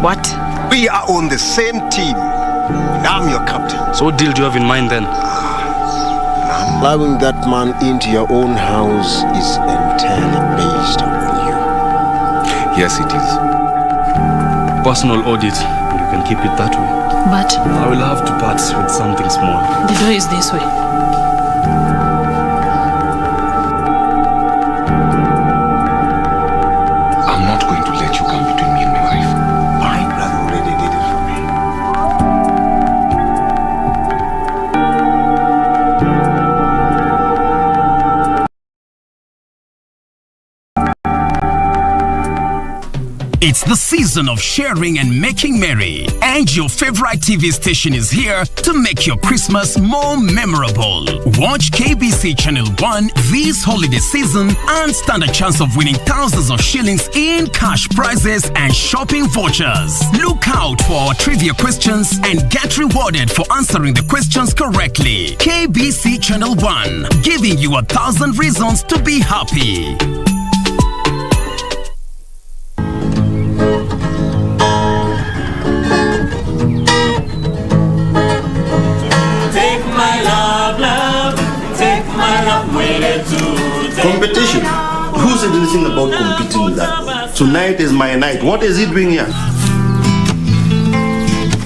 What? We are on the same team. And I'm your captain. So what deal do you have in mind then? Allowing that man into your own house is entirely based on you. Yes, it is. Personal audit. You can keep it that way. But I will have to part with something small. the door is this way. I'm not going to let you come between me and my wife. My brother already did it for me. It's the season of sharing and making merry, and your favorite TV station is here to make your Christmas more memorable. Watch KBC Channel 1 this holiday season and stand a chance of winning thousands of shillings in cash prizes and shopping vouchers. Look out for our trivia questions and get rewarded for answering the questions correctly. KBC Channel 1, giving you 1,000 reasons to be happy. Competition? Who said anything about competing with that boy? Tonight is my night. What is he doing here?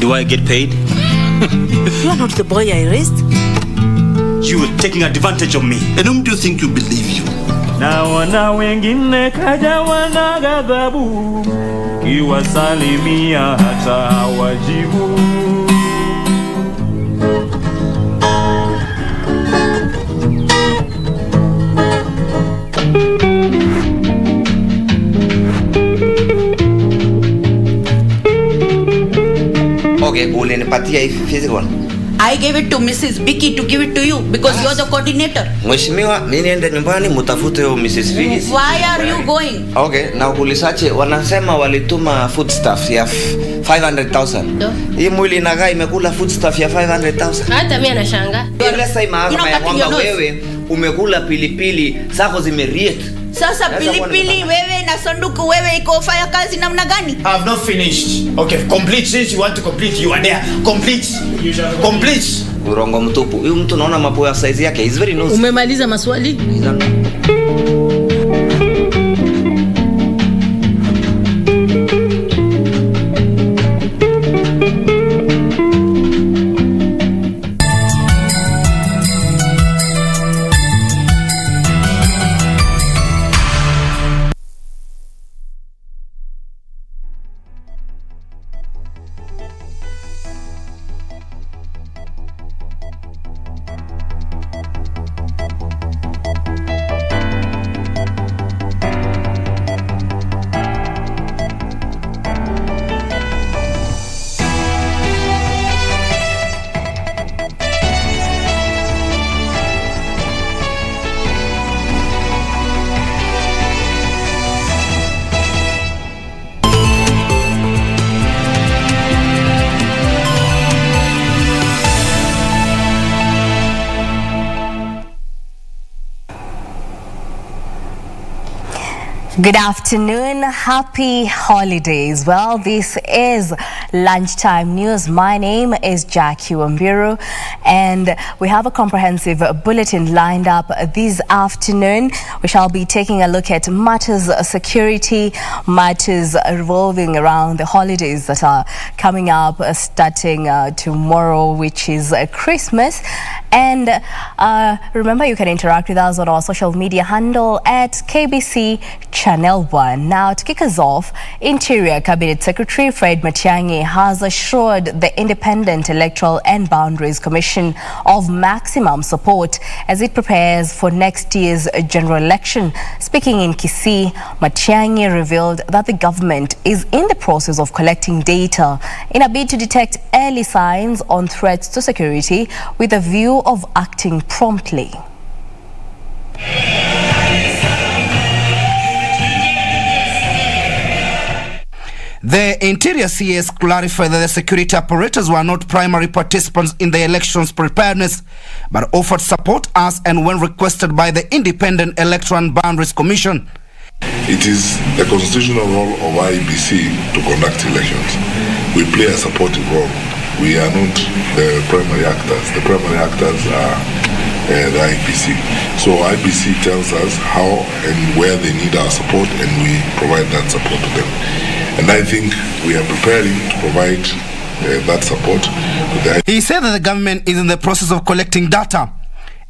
Do I get paid? You are not the boy I raised. You are taking advantage of me. And whom do you think you believe you? Na wana wengine kaja wana ghadhabu, kiwasalimia hata hawajibu. Okay, ulinipatia hii physical. I gave it to Mrs. Vicky to give it to you because you're the coordinator. Mheshimiwa, mimi niende nyumbani mtafute huyo Mrs. Vicky. Why are you going? Okay, na ukulisache wanasema walituma foodstuff ya 500,000. Hii mwili inagaa imekula foodstuff ya 500,000. Hata mimi nashangaa. Ile sasa maana ya kwamba wewe umekula pilipili zako zimeriet. Sasa pilipili wewe na sanduku wewe iko fanya kazi namna gani? I have not finished. Okay, complete. Since you want to complete, you are there. Complete. Complete. Urongo mtupu. Huyu mtu naona mapo ya size yake. Is very nice. Umemaliza maswali? Good afternoon, happy holidays. Well, this is Lunchtime News. My name is Jackie Wambiru, and we have a comprehensive bulletin lined up this afternoon. We shall be taking a look at matters of security, matters revolving around the holidays that are coming up starting tomorrow, which is Christmas. And remember, you can interact with us on our social media handle at KBC Channel 1. Now, to kick us off, Interior Cabinet Secretary Fred Matiang'i has assured the Independent Electoral and Boundaries Commission of maximum support as it prepares for next year's general election. Speaking in Kisii, Matiang'i revealed that the government is in the process of collecting data in a bid to detect early signs on threats to security with a view of acting promptly. The Interior CS clarified that the security apparatus were not primary participants in the election's preparedness, but offered support as and when requested by the Independent Electoral and Boundaries Commission. It is the constitutional role of IEBC to conduct elections. We play a supportive role. We are not the primary actors. The primary actors are the IEBC. So IEBC tells us how and where they need our support, and we provide that support to them. And I think we are preparing to provide that support to the He said that the government is in the process of collecting data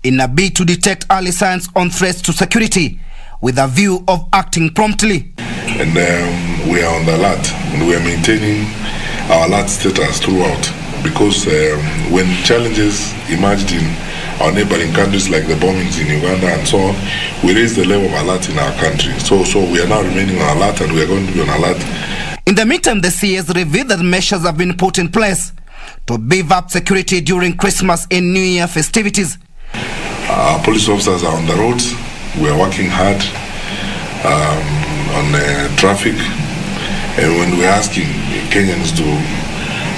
in a bid to detect early signs on threats to security, with a view of acting promptly. And we are on the alert, and we are maintaining our alert status throughout, because when challenges emerged in our neighboring countries like the bombings in Uganda and so on, we raised the level of alert in our country. So we are now remaining on alert, and we are going to be on alert. In the meantime, the CS revealed that measures have been put in place to beef up security during Christmas and New Year festivities. Our police officers are on the roads. We are working hard on traffic, and when we're asking Kenyans to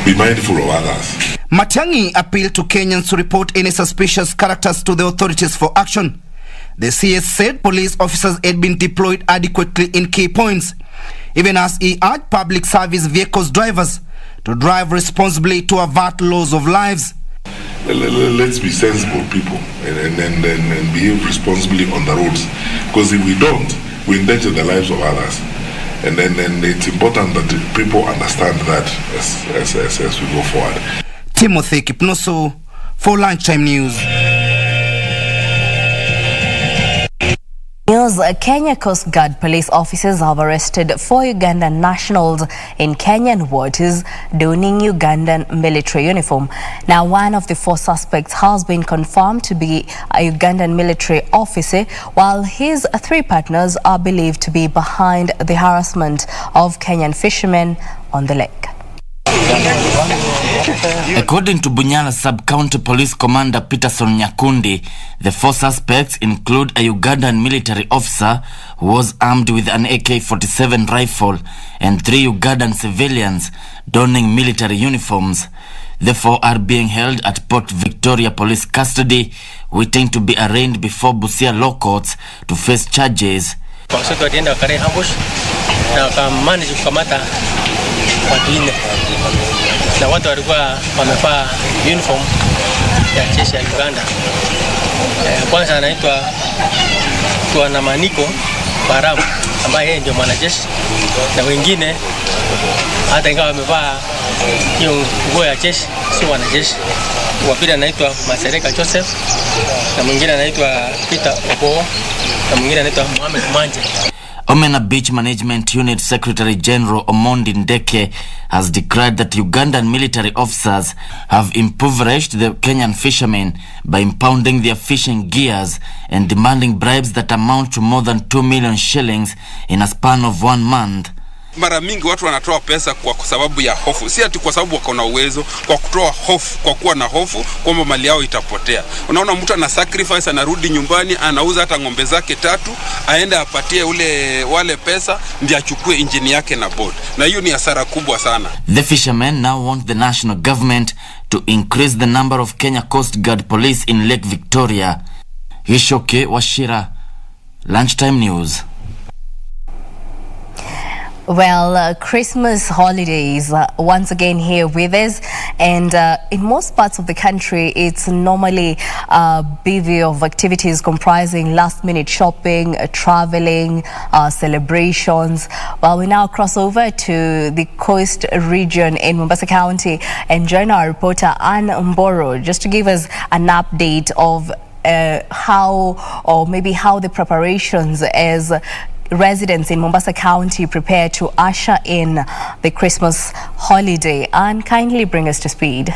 be mindful of others. Matiang'i appealed to Kenyans to report any suspicious characters to the authorities for action. The CS said police officers had been deployed adequately in key points, even as he urged public service vehicles drivers to drive responsibly to avert loss of lives. Let's be sensible people and behave responsibly on the roads, because if we don't, we endanger the lives of others. And it's important that people understand that as we go forward. Timothy Kipnoso for Lunchtime News. News: Kenya Coast Guard police officers have arrested 4 Ugandan nationals in Kenyan waters donning Ugandan military uniform. Now, one of the 4 suspects has been confirmed to be a Ugandan military officer, while his 3 partners are believed to be behind the harassment of Kenyan fishermen on the lake. According to Bunyala Sub-County Police Commander Peterson Nyakundi, the 4 suspects include a Ugandan military officer who was armed with an AK-47 rifle and 3 Ugandan civilians donning military uniforms. The 4 are being held at Port Victoria Police custody, waiting to be arraigned before Busia law courts to face charges. Na watu walikuwa wamevaa uniform ya jeshi ya Uganda. Kwanza anaitwa Tuana Maniko Baramu, ambaye yeye ndio mwanajeshi, na wengine hata ingawa wamevaa hiyo nguo ya jeshi sio wanajeshi. Wa pili anaitwa Masereka Joseph, na mwingine anaitwa Peter Obo, na mwingine anaitwa Mohamed Manje. Omena Beach Management Unit Secretary General Omondi Ndeke has declared that Ugandan military officers have impoverished the Kenyan fishermen by impounding their fishing gears and demanding bribes that amount to more than 2 million shillings in a span of 1 month. Mara mingi watu wanatoa pesa kwa sababu ya hofu, si ati kwa sababu wako na uwezo, kwa kutoa hofu, kwa kuwa na hofu kwamba mali yao itapotea. Unaona mtu ana sacrifice, anarudi nyumbani, anauza hata ng'ombe zake 3, aende apatie wale pesa ndio achukue injini yake na boat, na hiyo ni hasara kubwa sana. The fishermen now want the national government to increase the number of Kenya Coast Guard police in Lake Victoria. Hishoke Washira, Lunchtime News. Well, Christmas holidays once again here with us, and in most parts of the country it's normally a bevy of activities comprising last-minute shopping, traveling, celebrations. Well, we now cross over to the coast region in Mombasa County and join our reporter Ann Mboro just to give us an update of how the preparations as residents in Mombasa County prepare to usher in the Christmas holiday, and kindly bring us to speed.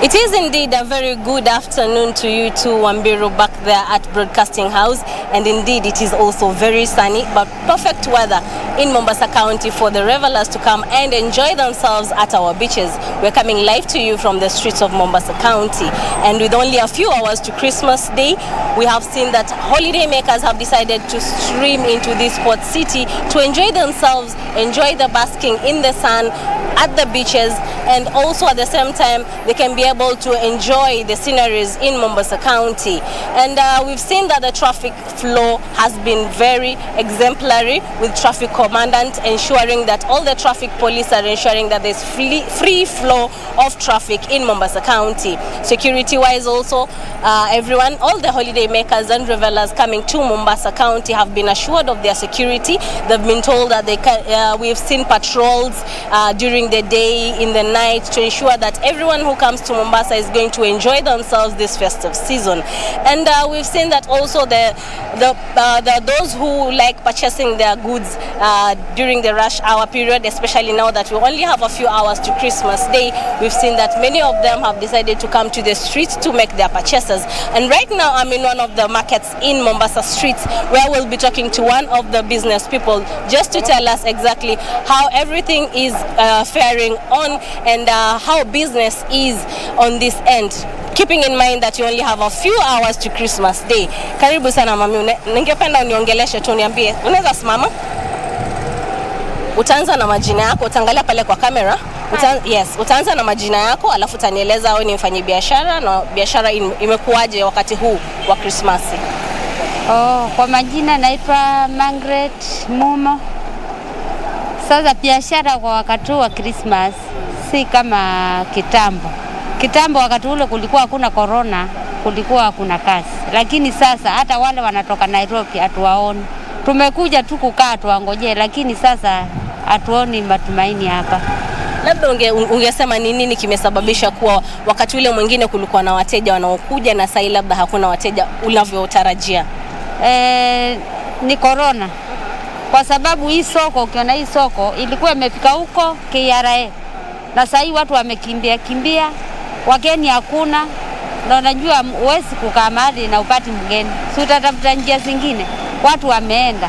It is indeed a very good afternoon to you too, Wambiru, back there at Broadcasting House. And indeed, it is also very sunny, but perfect weather in Mombasa County for the revelers to come and enjoy themselves at our beaches. We're coming live to you from the streets of Mombasa County. And with only a few hours to Christmas Day, we have seen that holiday makers have decided to stream into this port city to enjoy themselves, enjoy the basking in the sun, at the beaches, and also at the same time they can be able to enjoy the sceneries in Mombasa County. And we've seen that the traffic flow has been very exemplary, with traffic commandant ensuring that all the traffic police are ensuring that there's free flow of traffic in Mombasa County. Security wise also, everyone, all the holiday makers and revelers coming to Mombasa County have been assured of their security. They've been told that they can, we've seen patrols during the day, in the night, to ensure that everyone who comes to Mombasa is going to enjoy themselves this festive season. And we've seen that also those who like purchasing their goods during the rush hour period, especially now that we only have a few hours to Christmas Day, we've seen that many of them have decided to come to the streets to make their purchases. And right now I'm in one of the markets in Mombasa streets, where we'll be talking to one of the business people just to tell us exactly how everything is faring on, and how business is on this end, keeping in mind that you only have a few hours to Christmas Day. Karibu sana mami, ningependa uniongeleshe tu, niambie, unaweza simama? Utaanza na majina yako, utaangalia pale kwa kamera. Yes, utaanza na majina yako, alafu utanieleza wewe ni mfanyabiashara na biashara imekuaje wakati huu wa Christmas. Kwa majina naitwa Margaret Mumo. Sasa biashara kwa wakati wa Christmas si kama kitambo. Kitambo wakati ule kulikuwa hakuna corona, kulikuwa hakuna kazi. Lakini sasa hata wale wanatoka Nairobi hatuwaoni. Tumekuja tu kukaa tuangoje, lakini sasa hatuoni matumaini hapa. Labda ungesema ni nini kimesababisha kuwa wakati ule mwingine kulikuwa na wateja wanaokuja na sasa labda hakuna wateja unavyotarajia? Ni corona. Kwa sababu hii soko, ukiona hii soko ilikuwa imefika huko KRA. Na sasa watu wamekimbia, wageni hakuna. Na unajua huwezi kukaa mahali na upati mgeni. Si utatafuta njia zingine. Watu wameenda.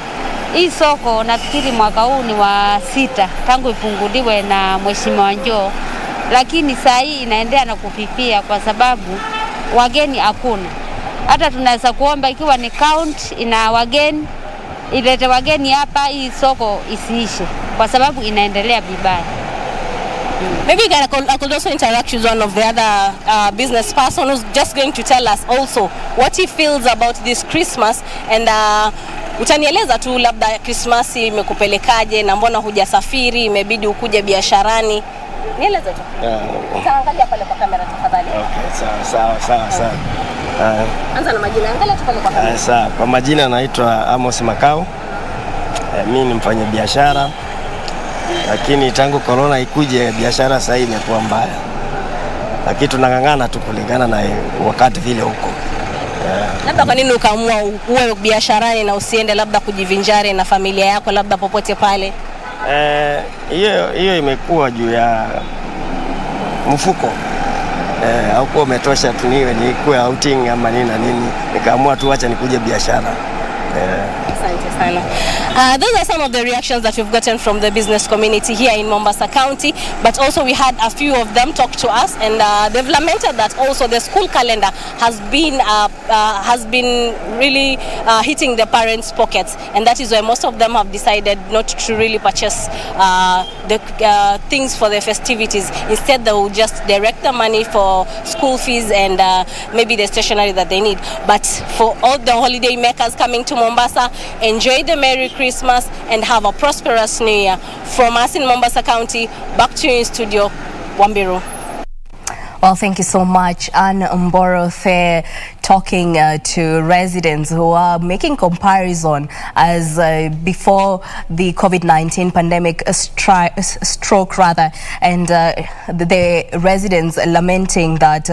Hii soko nafikiri mwaka huu ni wa 6 tangu ifunguliwe na Mheshimiwa Njoo. Lakini sasa hii inaendelea na kufifia kwa sababu wageni hakuna. Hata tunaweza kuomba ikiwa ni count ina wageni, ilete wageni hapa, hii soko isiishe kwa sababu inaendelea vibaya. Maybe I could also interact with one of the other business person who's just going to tell us also what he feels about this Christmas, and utanieleza tu labda Christmas imekupelekaje na mbona hujasafiri, imebidi ukuje biasharani. Nieleze tu. Utaangalia pale kwa kamera tafadhali. Okay, sawa. Anza na majina, angalia tu pale kwa kamera. Sawa, kwa majina naitwa Amos Makao. Mimi ni mfanyabiashara. Lakini tangu corona ikuje biashara sasa imekuwa mbaya. Lakini tunangangana tu kulingana na wakati vile huko. Labda kwa nini ukaamua uwe biasharani na usiende labda kujivinjari na familia yako labda popote pale? Hiyo imekuwa juu ya mfuko. Hauko umetosha tu niwe nikuwe outing ama nini na nini. Nikaamua tu acha nikuje biashara. Asante sana. Those are some of the reactions that we've gotten from the business community here in Mombasa County, but also we had a few of them talk to us, and they've lamented that also the school calendar has been really hitting the parents' pockets, and that is why most of them have decided not to really purchase the things for their festivities. Instead, they will just direct the money for school fees and maybe the stationery that they need. But for all the holiday makers coming to Mombasa, enjoy the Merry Christmas and have a prosperous New Year. From us in Mombasa County, back to you in studio, Wambiru. Well, thank you so much, Anne Mboro, for talking to residents who are making comparison as before the COVID-19 pandemic stroke rather, and the residents lamenting that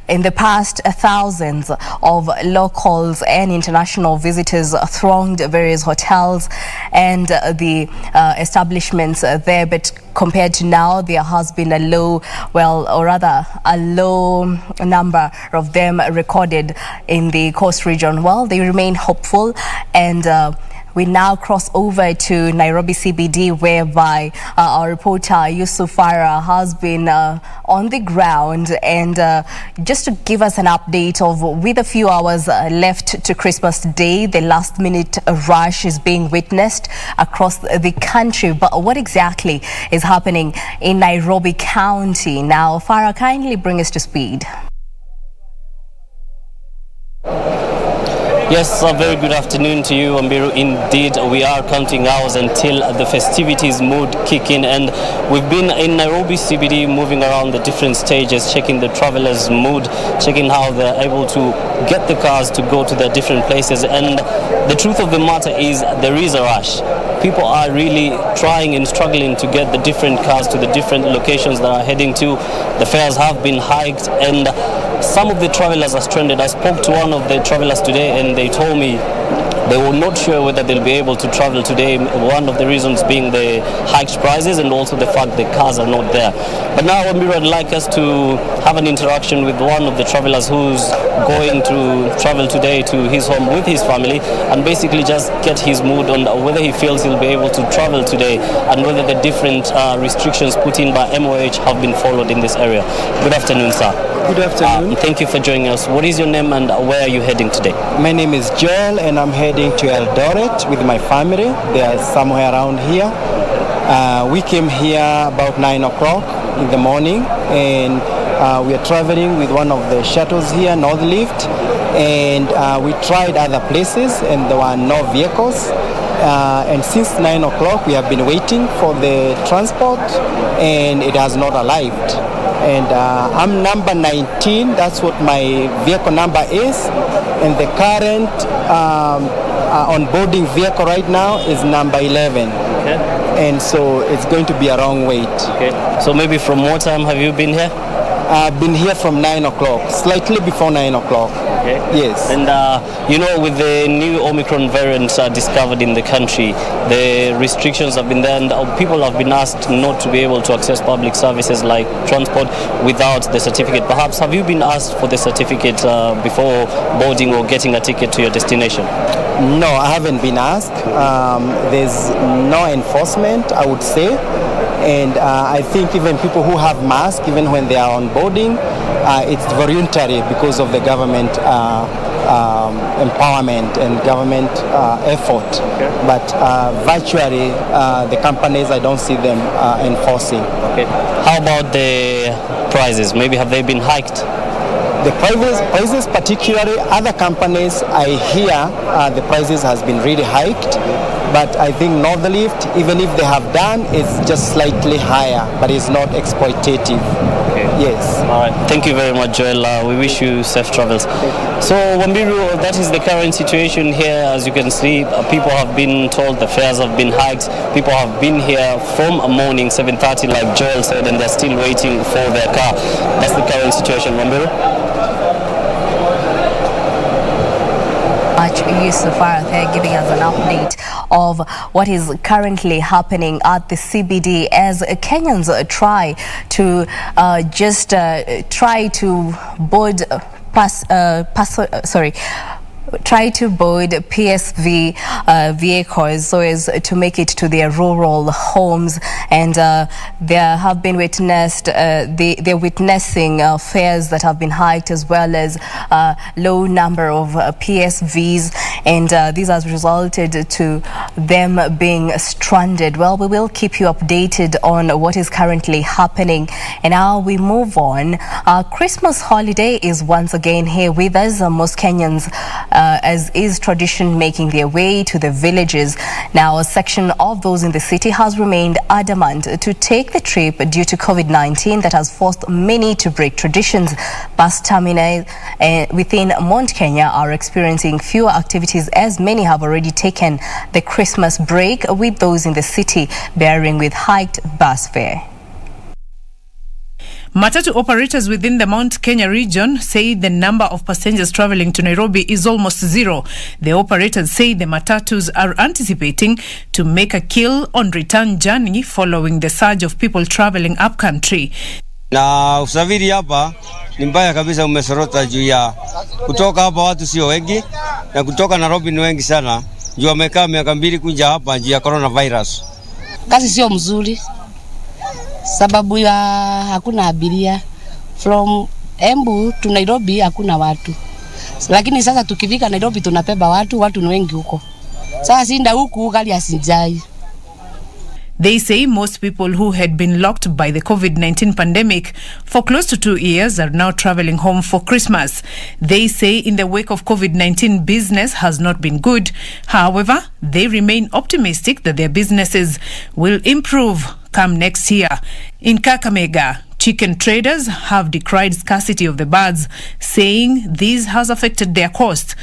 in the past thousands of locals and international visitors thronged various hotels and the establishments there, but compared to now, there has been a low number of them recorded in the coast region. Well, they remain hopeful and We now cross over to Nairobi CBD, whereby our reporter Yusuf Farah has been on the ground, and just to give us an update of, with a few hours left to Christmas Day, the last minute rush is being witnessed across the country. But what exactly is happening in Nairobi County? Now, Farah, kindly bring us to speed. Yes, a very good afternoon to you, Wambiru. Indeed, we are counting hours until the festivities mood kick in, and we've been in Nairobi CBD moving around the different stages, checking the travelers' mood, checking how they're able to get the cars to go to their different places. And the truth of the matter is there is a rush. People are really trying and struggling to get the different cars to the different locations that are heading to. The fares have been hiked, and some of the travelers are stranded. I spoke to one of the travelers today, and they told me they were not sure whether they'll be able to travel today. One of the reasons being the hiked prices and also the fact the cars are not there. But now, Wambiru, I'd like us to have an interaction with one of the travelers who's going to travel today to his home with his family, and basically just get his mood on whether he feels he'll be able to travel today and whether the different restrictions put in by MOH have been followed in this area. Good afternoon, sir. Good afternoon. Thank you for joining us. What is your name and where are you heading today? My name is Joel, and I'm heading to Eldoret with my family. They are somewhere around here. We came here about 9 o'clock in the morning, and we are traveling with one of the shuttles here, Northlift, and we tried other places and there were no vehicles. And since 9 o'clock we have been waiting for the transport, and it has not arrived. And I'm number 19, that's what my vehicle number is, and the current onboarding vehicle right now is number 11. Okay. And so it's going to be a long wait. Okay. So maybe from what time have you been here? I've been here from 9 o'clock, slightly before 9 o'clock. Okay. Yes. And you know, with the new Omicron variants discovered in the country, the restrictions have been there, and people have been asked not to be able to access public services like transport without the certificate. Perhaps have you been asked for the certificate before boarding or getting a ticket to your destination? No, I haven't been asked. There's no enforcement, I would say. And I think even people who have masks, even when they are on boarding, it's voluntary because of the government empowerment and government effort. Okay. But virtually, the companies, I don't see them enforcing. Okay. How about the prices? Maybe have they been hiked? The prices, particularly other companies, I hear the prices has been really hiked. But I think Northlift, even if they have done, it's just slightly higher, but it's not exploitative. Okay. Yes. All right. Thank you very much, Joel. We wish you safe travels. So, Wambiru, that is the current situation here. As you can see, people have been told the fares have been hiked. People have been here from morning 7:30, like Joel said, and they're still waiting for their car. That's the current situation, Wambiru. Yusuf Farah there giving us an update of what is currently happening at the CBD as Kenyans try to try to board PSV vehicles so as to make it to their rural homes, and there have been they're witnessing fares that have been hiked, as well as low number of PSVs, and this has resulted to them being stranded. Well, we will keep you updated on what is currently happening. And now we move on. Christmas holiday is once again here with us. Most Kenyans, as is tradition, making their way to the villages. Now, a section of those in the city has remained adamant to take the trip due to COVID-19 that has forced many to break traditions. Bus terminals within Mount Kenya are experiencing fewer activities, as many have already taken the Christmas break, with those in the city bearing with hiked bus fare. Matatu operators within the Mount Kenya region say the number of passengers traveling to Nairobi is almost zero. The operators say the matatus are anticipating to make a kill on return journey following the surge of people traveling up country. Na usafiri hapa ni mbaya kabisa, umesorota juu ya kutoka hapa watu sio wengi na kutoka Nairobi ni wengi sana. juu wamekaa miaka 2 kuja hapa juu ya coronavirus. Kazi sio mzuri sababu ya hakuna abiria. From Embu to Nairobi hakuna watu. Lakini sasa tukifika Nairobi tunapeba watu ni wengi huko. Sasa sinda huku gari asinjai. They say most people who had been locked by the COVID-19 pandemic for close to 2 years are now traveling home for Christmas. They say in the wake of COVID-19, business has not been good. However, they remain optimistic that their businesses will improve come next year. In Kakamega, chicken traders have decried scarcity of the birds, saying this has affected their cost.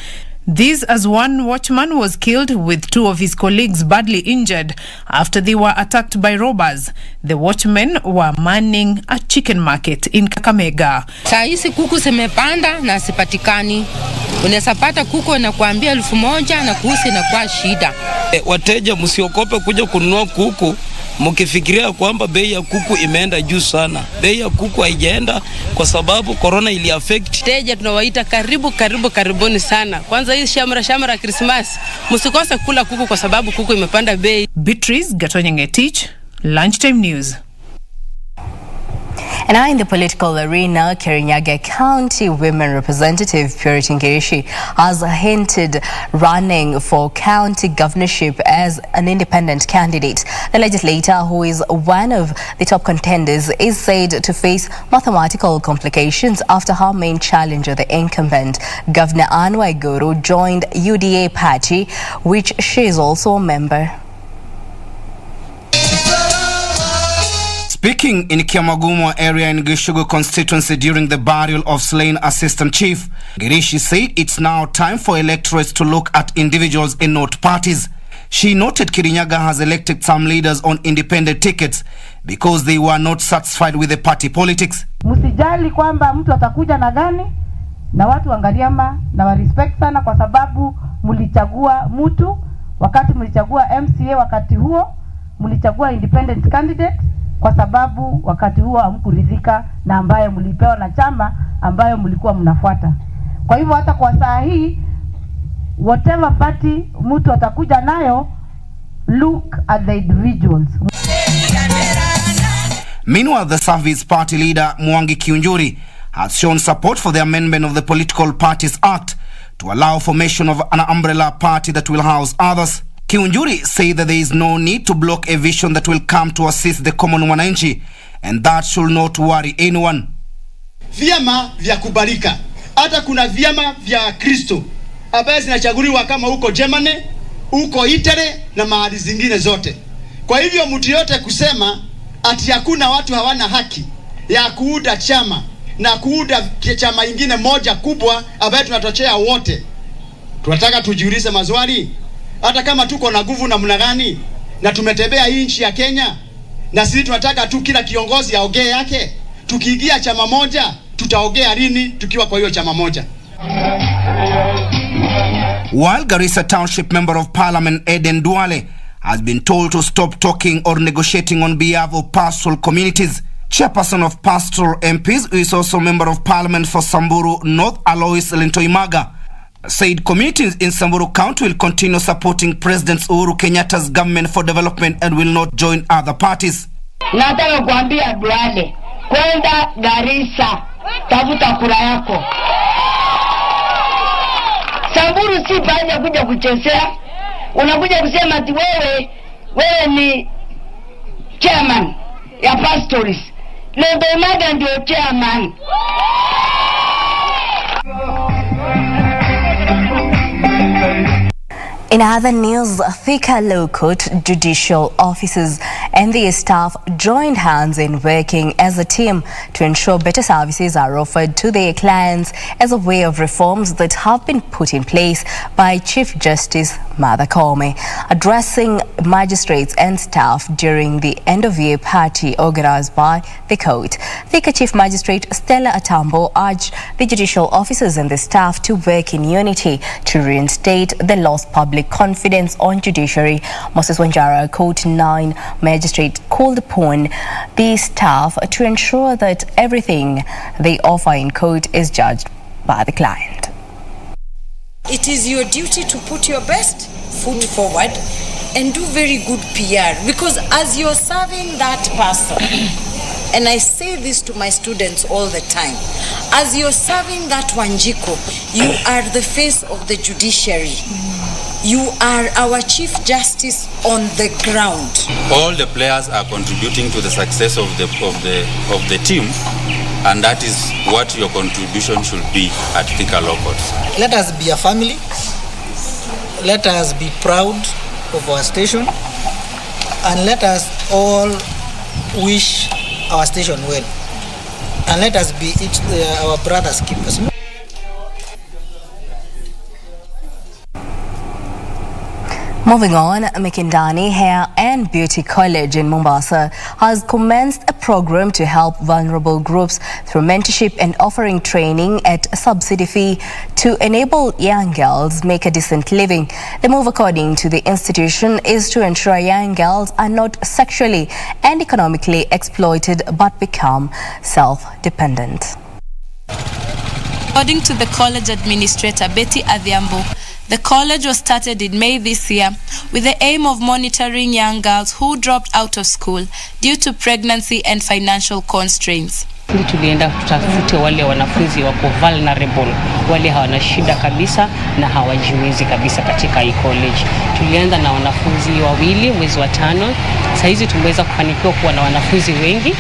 This as one watchman was killed with 2 of his colleagues badly injured after they were attacked by robbers. The watchmen were manning a chicken market in Kakamega. Saa hizi kuku zimepanda na sipatikani. Unaweza pata kuku na kuambia 1,000 na kuhusu inakuwa shida. Wateja msiokope kuja kununua kuku mkifikiria kwamba bei ya kuku imeenda juu sana. Bei ya kuku haijaenda kwa sababu corona ili affect. Wateja tunawaita karibuni sana. Kwanza hii shamra Christmas, msikose kula kuku kwa sababu kuku imepanda bei. Beatrice Gatonyenge-Tich, Lunchtime News. And now in the political arena, Kirinyaga County Women Representative Purity Ngirishi has hinted running for county governorship as an independent candidate. The legislator, who is one of the top contenders, is said to face mathematical complications after her main challenger, the incumbent Governor Anne Waiguru, joined UDA party, which she is also a member. Speaking in Kiamagumo area in Gishugu constituency during the burial of slain assistant chief, Girishi said it's now time for electorates to look at individuals and not parties. She noted Kirinyaga has elected some leaders on independent tickets because they were not satisfied with the party politics. Msijali kwamba mtu atakuja na gani na watu angaliama na wa respect sana kwa sababu mlichagua mtu wakati mlichagua MCA wakati huo mlichagua independent candidate kwa sababu wakati huo hamkuridhika na ambaye mlipewa na chama ambayo mlikuwa mnafuata. Kwa hivyo hata kwa saa hii whatever party mtu atakuja nayo, look at the individuals. Meanwhile, the Service Party leader Mwangi Kiunjuri has shown support for the amendment of the Political Parties Act to allow formation of an umbrella party that will house others. Kiunjuri say that there is no need to block Aviation that will come to assist the common wananchi, and that should not worry anyone. Vyama vya kubalika. Hata kuna vyama vya Kristo ambaye zinachaguliwa kama huko Germany, huko Italy na mahali zingine zote. Kwa hivyo mtu yote kusema ati hakuna watu hawana haki ya kuunda chama na kuunda chama ingine moja kubwa ambaye tunatochea wote. Tunataka tujiulize maswali. Hata kama tuko na nguvu namna gani na tumetembea hii nchi ya Kenya na sisi tunataka tu kila kiongozi aongee yake, tukiingia chama moja tutaongea lini tukiwa kwa hiyo chama moja? While Garissa Township Member of Parliament Eden Duale has been told to stop talking or negotiating on behalf of pastoral communities, Chairperson of Pastoral MPs, who is also Member of Parliament for Samburu North, Alois Lintoimaga, said communities in Samburu County will continue supporting President Uhuru Kenyatta's government for development and will not join other parties. Nataka kuambia Duale, kwenda Garissa, tafuta kura yako. Samburu si pahali ya kuja kuchezea. Unakuja kusema ati wewe ni chairman ya pastors. Lintoimaga ndio chairman. In other news, Thika Low Court judicial officers and their staff joined hands in working as a team to ensure better services are offered to their clients as a way of reforms that have been put in place by Chief Justice Martha Koome. Addressing magistrates and staff during the end-of-year party organised by the court, Thika Chief Magistrate Stella Atambo urged the judicial officers and the staff to work in unity to reinstate the lost public confidence on judiciary. Moses Wanjara, Court 9 magistrate, called upon the staff to ensure that everything they offer in court is judged by the client. It is your duty to put your best foot forward and do very good PR, because as you're serving that person, and I say this to my students all the time, as you're serving that Wanjiko, you are the face of the judiciary. You are our Chief Justice on the ground. All the players are contributing to the success of the team, and that is what your contribution should be at Thika Locals. Let us be a family. Let us be proud of our station, and let us all wish our station well, and let us be our brothers keepers. Moving on, Mikindani Hair and Beauty College in Mombasa has commenced a program to help vulnerable groups through mentorship and offering training at a subsidy fee to enable young girls make a decent living. The move, according to the institution, is to ensure young girls are not sexually and economically exploited but become self-dependent. According to the college administrator, Betty Adhiambo, the college was started in May this year with the aim of monitoring young girls who dropped out of school due to pregnancy and financial constraints. Tulienda tutafute wale wanafunzi wako vulnerable, wale hawana shida kabisa na hawajiwezi kabisa katika hii college. Tulianza na wanafunzi wawili mwezi wa 5. Sasa hizi tumeweza kufanikiwa kuwa na wanafunzi wengi,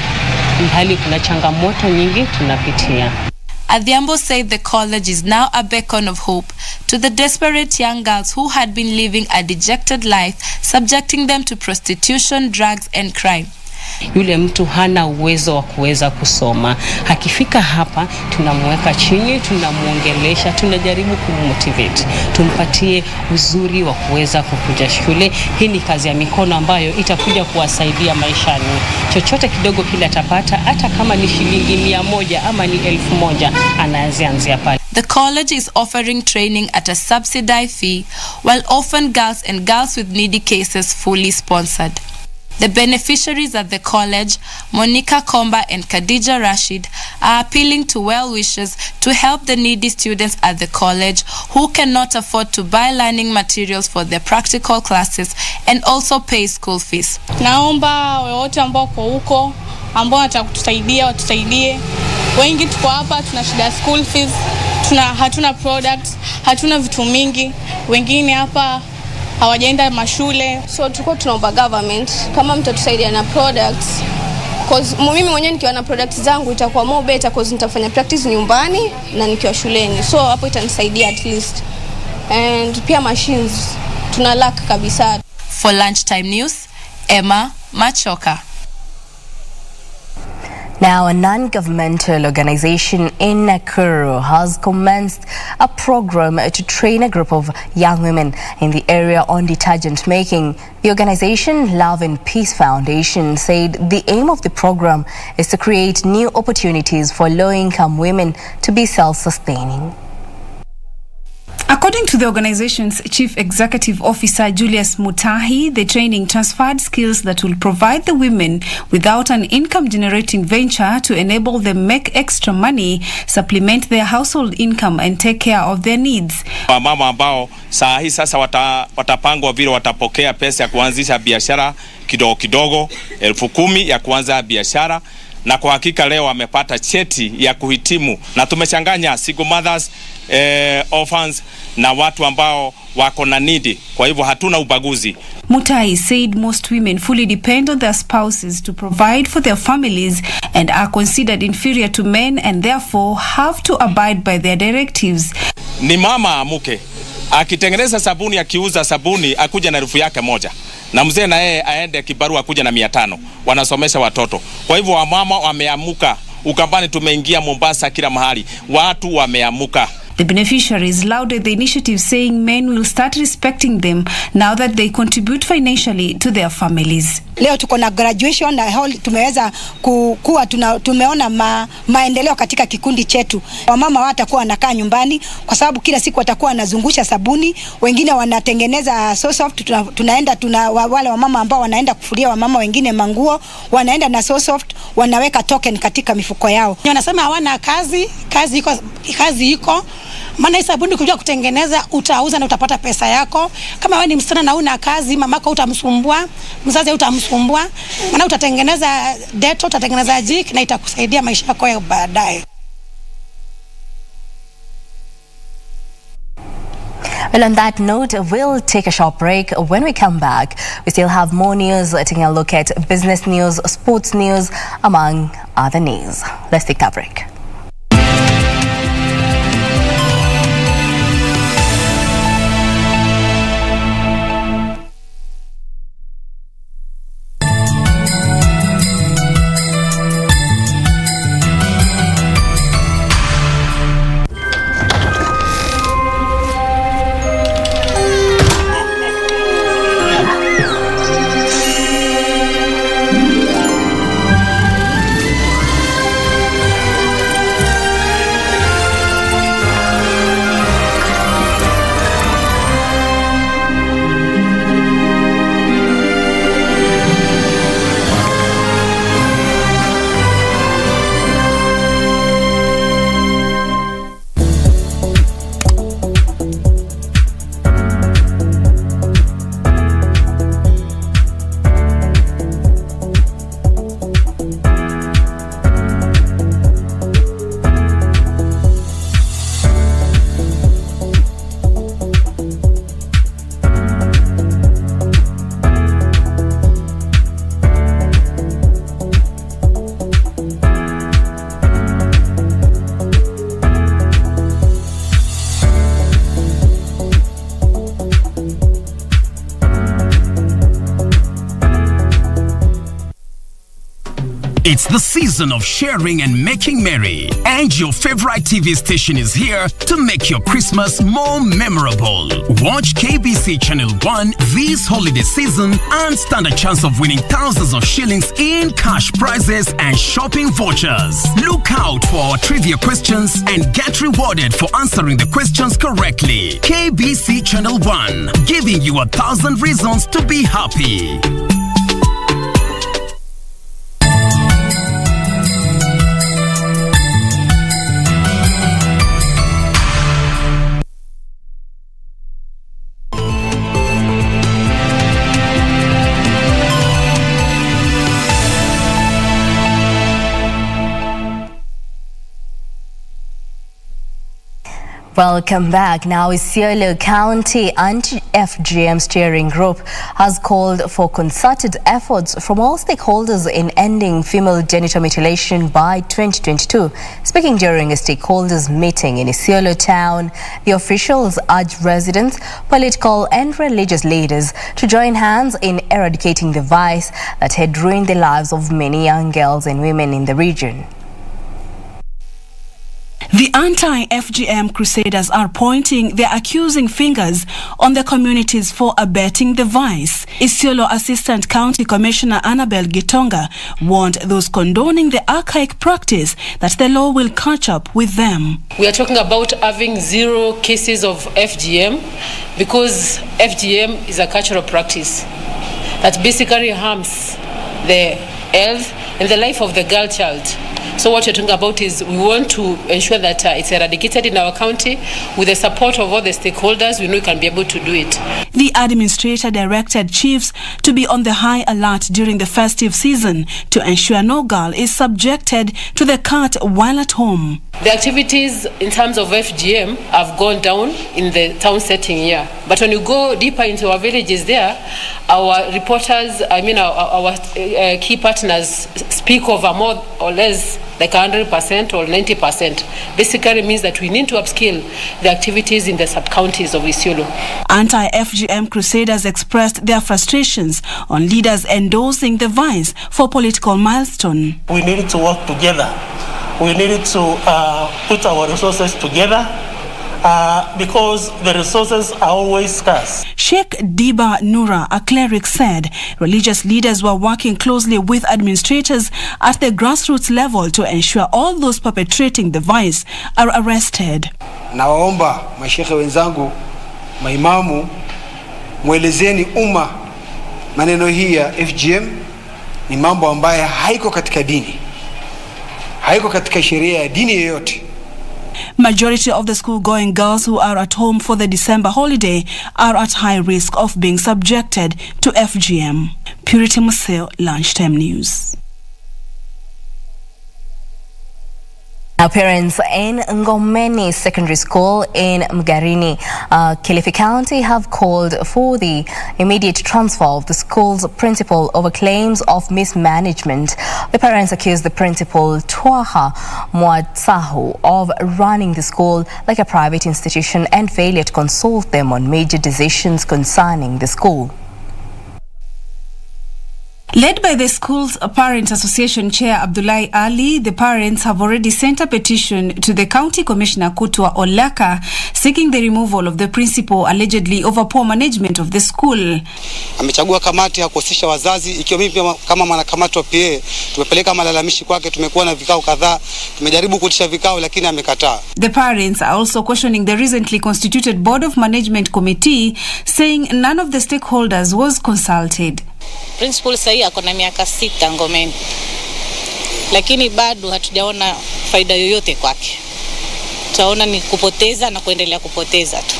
hali kuna changamoto nyingi tunapitia. Adhiambo said the college is now a beacon of hope to the desperate young girls who had been living a dejected life, subjecting them to prostitution, drugs and crime. Yule mtu hana uwezo wa kuweza kusoma, hakifika hapa tunamweka chini, tunamuongelesha, tunajaribu kummotivate, tumpatie uzuri wa kuweza kukuja shule. Hii ni kazi ya mikono ambayo itakuja kuwasaidia maishani. Chochote kidogo kile atapata, hata kama ni shilingi 100 ama ni 1000, anaanzia pale. The college is offering training at a subsidized fee, while orphan girls and girls with needy cases fully sponsored. The beneficiaries at the college, Monica Komba and Khadija Rashid, are appealing to well-wishers to help the needy students at the college who cannot afford to buy learning materials for their practical classes and also pay school fees. Naomba wote ambao kwa huko ambao wanataka kutusaidia watusaidie. Wengi tuko hapa tuna shida school fees, hatuna products, hatuna vitu mingi. Wengine hapa hawajaenda mashule, so tulikuwa tunaomba government kama mtatusaidia na products, cause mimi mwenyewe nikiwa na products zangu itakuwa more better, cause nitafanya practice nyumbani na nikiwa shuleni, so hapo itanisaidia at least, and pia machines tuna lack kabisa. For Lunchtime News, Emma Machoka. Now, a non-governmental organization in Nakuru has commenced a program to train a group of young women in the area on detergent making. The organization, Love and Peace Foundation, said the aim of the program is to create new opportunities for low-income women to be self-sustaining. According to the organization's Chief Executive Officer Julius Mutahi, the training transferred skills that will provide the women without an income-generating venture to enable them make extra money, supplement their household income and take care of their needs. Wamama ambao saa hii sasa watapangwa vile watapokea pesa ya kuanzisha biashara kidogo kidogo 10,000 ya kuanza biashara, na kwa hakika leo wamepata cheti ya kuhitimu, na tumechanganya single mothers, orphans na watu ambao wako na need, kwa hivyo hatuna ubaguzi. Mutai said most women fully depend on their spouses to provide for their families and are considered inferior to men and therefore have to abide by their directives. Ni mama amuke akitengeneza sabuni, akiuza sabuni akuja na rufu yake moja, na mzee na yeye aende kibarua akuja na 500, wanasomesha watoto. Kwa hivyo wamama wameamuka, Ukambani tumeingia, Mombasa, kila mahali watu wameamuka. The beneficiaries lauded the initiative, saying men will start respecting them now that they contribute financially to their families. Leo tuko na graduation na tumeweza kuwa tumeona maendeleo katika kikundi chetu. Wamama watakuwa wanakaa nyumbani kwa sababu kila siku watakuwa wanazungusha sabuni, wengine wanatengeneza so soft, wale wamama ambao wanaenda kufulia wamama wengine manguo, wanaenda na so soft, wanaweka token katika mifuko yao. Wanasema hawana kazi iko Maana hii sabuni ukijua kutengeneza utauza na utapata pesa yako. Kama wewe ni msichana na una kazi, mamako utamsumbua, mzazi utamsumbua. Maana utatengeneza Dettol, utatengeneza Jik na itakusaidia maisha yako ya baadaye. Well, on that note, we'll take a short break. When we come back, we still have more news, taking a look at business news, sports news, among other news. Let's take that break. It's the season of sharing and making merry, and your favorite TV station is here to make your Christmas more memorable. Watch KBC Channel 1 this holiday season and stand a chance of winning thousands of shillings in cash prizes and shopping vouchers. Look out for our trivia questions and get rewarded for answering the questions correctly. KBC Channel 1, giving you 1,000 reasons to be happy. Welcome back. Now, Isiolo County Anti-FGM Steering Group has called for concerted efforts from all stakeholders in ending female genital mutilation by 2022. Speaking during a stakeholders meeting in Isiolo town, the officials urged residents, political and religious leaders to join hands in eradicating the vice that had ruined the lives of many young girls and women in the region. The anti-FGM crusaders are pointing their accusing fingers on the communities for abetting the vice. Isiolo Assistant County Commissioner Annabel Gitonga warned those condoning the archaic practice that the law will catch up with them. We are talking about having 0 cases of FGM because FGM is a cultural practice that basically harms the health and the life of the girl child. So what you're talking about is we want to ensure that it's eradicated in our county with the support of all the stakeholders. We know we can be able to do it. The administrator directed chiefs to be on the high alert during the festive season to ensure no girl is subjected to the cut while at home. The activities in terms of FGM have gone down in the town setting here. But when you go deeper into our villages there, our reporters, our key partners speak of a more or less like 100% or 90%. Basically means that we need to upscale the activities in the sub-counties of Isiolo. Anti-FGM crusaders expressed their frustrations on leaders endorsing the vice for political milestone. We needed to work together. We needed to put our resources together because the resources are always scarce. Sheikh Diba Nura, a cleric, said religious leaders were working closely with administrators at the grassroots level to ensure all those perpetrating the vice are arrested. Nawaomba mashekhe wenzangu, maimamu, mwelezeni umma maneno hii ya FGM ni mambo ambayo haiko katika dini. Haiko katika sheria ya dini yoyote. Majority of the school-going girls who are at home for the December holiday are at high risk of being subjected to FGM. Purity Museo, Lunchtime News. Now, parents in Ngomeni Secondary School in Mgarini, Kilifi County have called for the immediate transfer of the school's principal over claims of mismanagement. The parents accuse the principal, Twaha Mwatsahu, of running the school like a private institution and failure to consult them on major decisions concerning the school. Led by the school's Parent Association Chair Abdullahi Ali, the parents have already sent a petition to the County Commissioner Kutwa Olaka seeking the removal of the principal allegedly over poor management of the school. Amechagua kamati ya kuhusisha wazazi, ikiwa mimi kama mwanakamati wa PA tumepeleka malalamishi kwake, tumekuwa na vikao kadhaa, tumejaribu kutisha vikao lakini amekataa. The parents are also questioning the recently constituted Board of Management Committee, saying none of the stakeholders was consulted. Principal sahi ako na miaka 6 Ngomeni, lakini bado hatujaona faida yoyote kwake. Tunaona ni kupoteza na kuendelea kupoteza tu.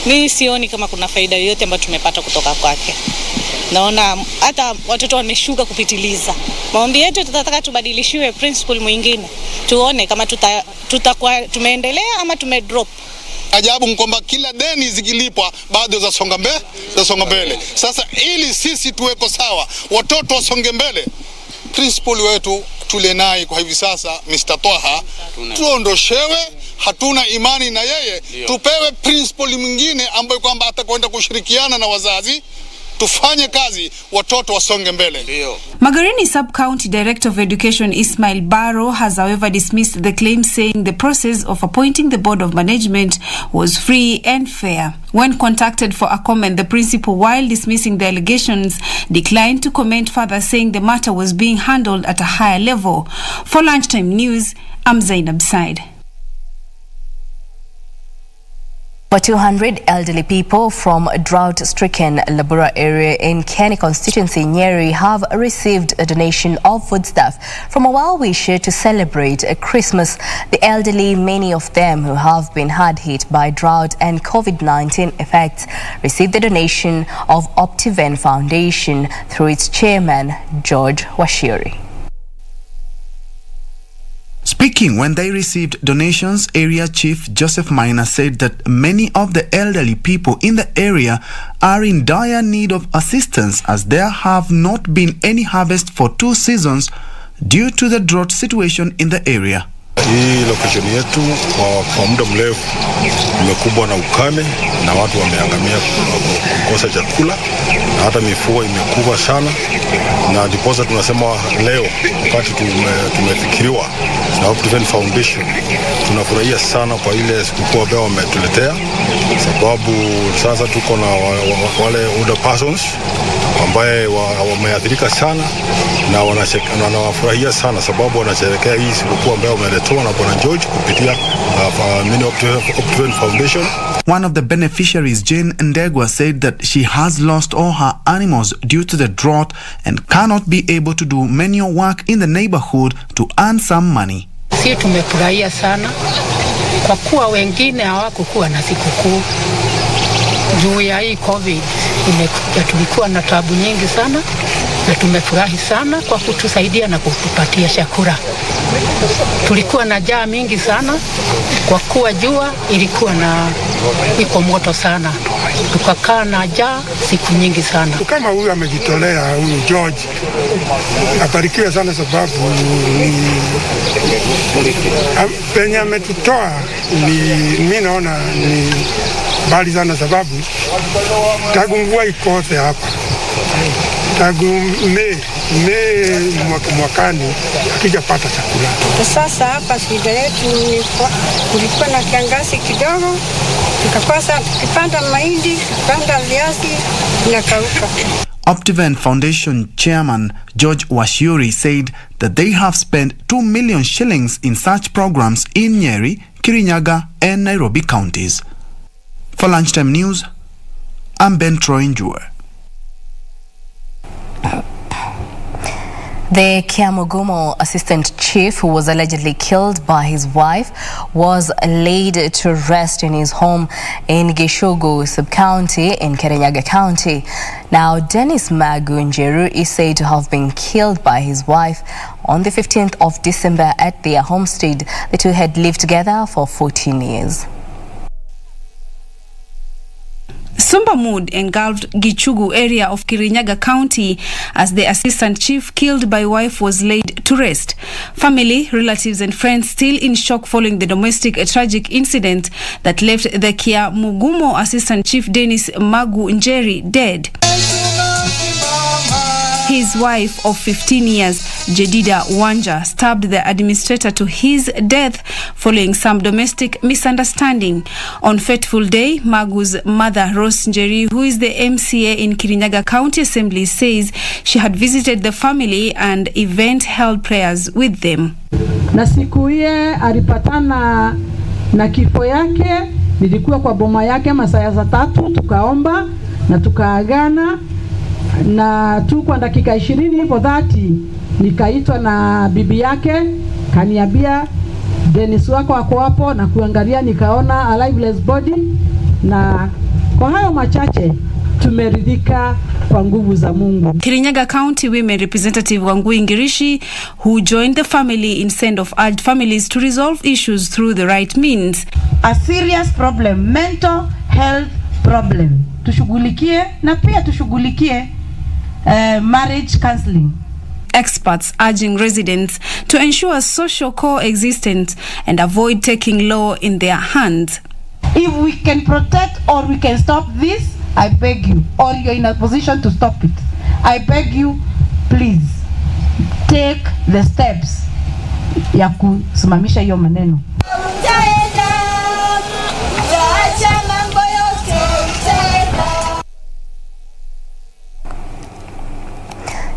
Mimi sioni kama kuna faida yoyote ambayo tumepata kutoka kwake. Naona hata watoto wameshuka kupitiliza. Maombi yetu tutataka tubadilishiwe principal mwingine. Tuone kama tutakuwa tumeendelea ama tumedrop. Ajabu mkomba kila deni zikilipwa bado zasonga mbele. Sasa ili sisi tuweko sawa, watoto wasonge mbele, principal wetu tule naye kwa hivi sasa Mr. Twaha tuondoshewe, hatuna imani na yeye. Tupewe principal mwingine ambaye kwamba atakwenda kushirikiana na wazazi, tufanye kazi, watoto wasonge mbele. Magarini Sub-County Director of Education Ismail Barrow has however dismissed the claim, saying the process of appointing the Board of Management was free and fair. When contacted for a comment, the principal, while dismissing the allegations, declined to comment further, saying the matter was being handled at a higher level. For Lunchtime News, I'm Zainab Said. Over 200 elderly people from drought-stricken Labura area in Keni constituency, Nyeri, have received a donation of foodstuff from a well-wisher to celebrate Christmas. The elderly, many of them who have been hard hit by drought and COVID-19 effects, received the donation of Optiven Foundation through its chairman, George Washiri. Speaking when they received donations, Area Chief Joseph Maina said that many of the elderly people in the area are in dire need of assistance as there have not been any harvest for 2 seasons due to the drought situation in the area. Hii location yetu kwa muda mrefu imekumbwa na ukame na watu wameangamia kukosa chakula na hata mifugo imekufa sana, na ndiposa tunasema leo wakati tumefikiriwa na Optiven Foundation tunafurahia sana kwa ile sikukuu ambayo wametuletea, sababu sasa tuko na wale older persons ambaye wameathirika sana na wanafurahia sana sababu wanasherehekea hii sikukuu ambayo wameletewa na Bwana George kupitia Optiven Foundation. One of the beneficiaries, Jane Ndegwa, said that she has lost all her animals due to the drought and cannot be able to do manual work in the neighborhood to earn some money. Sisi tumefurahia sana kwa kuwa wengine hawakukuwa na sikukuu juu ya hii COVID. Tulikuwa na taabu nyingi sana na tumefurahi sana kwa kutusaidia na kutupatia chakula. Tulikuwa na njaa mingi sana kwa kuwa jua ilikuwa iko moto sana, tukakaa na njaa siku nyingi sana. Kama huyu amejitolea, huyu George abarikiwe sana, sababu penye ametutoa mimi naona ni bali sana, sababu tangu mvua ikose hapa tangu mwakani hatujapata chakula. Sasa hapa shida yetu kulikuwa na kiangazi kidogo, tukakosa, tukipanda mahindi, tukipanda viazi, inakauka. Optiven Foundation Chairman George Washiri said that they have spent 2 million shillings in such programs in Nyeri, Kirinyaga and Nairobi counties. For Lunchtime News, I'm Ben Troy Njue. The Kiamugumo assistant chief, who was allegedly killed by his wife, was laid to rest in his home in Gishugu sub-county in Kirinyaga County. Now, Dennis Magunjeru is said to have been killed by his wife on the 15th of December at their homestead. The two had lived together for 14 years. Somber mood engulfed Gichugu area of Kirinyaga County as the assistant chief killed by wife was laid to rest. Family, relatives and friends still in shock following the domestic tragic incident that left the Kiamugumo assistant chief Dennis Magunjeri dead. His wife of 15 years, Jedida Wanja, stabbed the administrator to his death following some domestic misunderstanding. On fateful day, Magu's mother, Rose Njeri, who is the MCA in Kirinyaga County Assembly, says she had visited the family and event held prayers with them. Na siku hiye alipatana na kifo yake, nilikuwa kwa boma yake masaa za 3, tukaomba na tukaagana. Na tu kwa dakika 20 hivyo 30 nikaitwa na bibi yake, kaniambia Dennis wako ako hapo, na kuangalia nikaona a lifeless body. Na kwa hayo machache tumeridhika kwa nguvu za Mungu. Kirinyaga County Women Representative Wangui Ngirishi, who joined the family in send-off, urged families to resolve issues through the right means. A serious problem, mental health problem, tushughulikie na pia tushughulikie marriage counseling. Experts urging residents to ensure social coexistence and avoid taking law in their hands. If we can protect or we can stop this, I beg you, or you're in a position to stop it, I beg you, please take the steps ya kusimamisha hiyo maneno.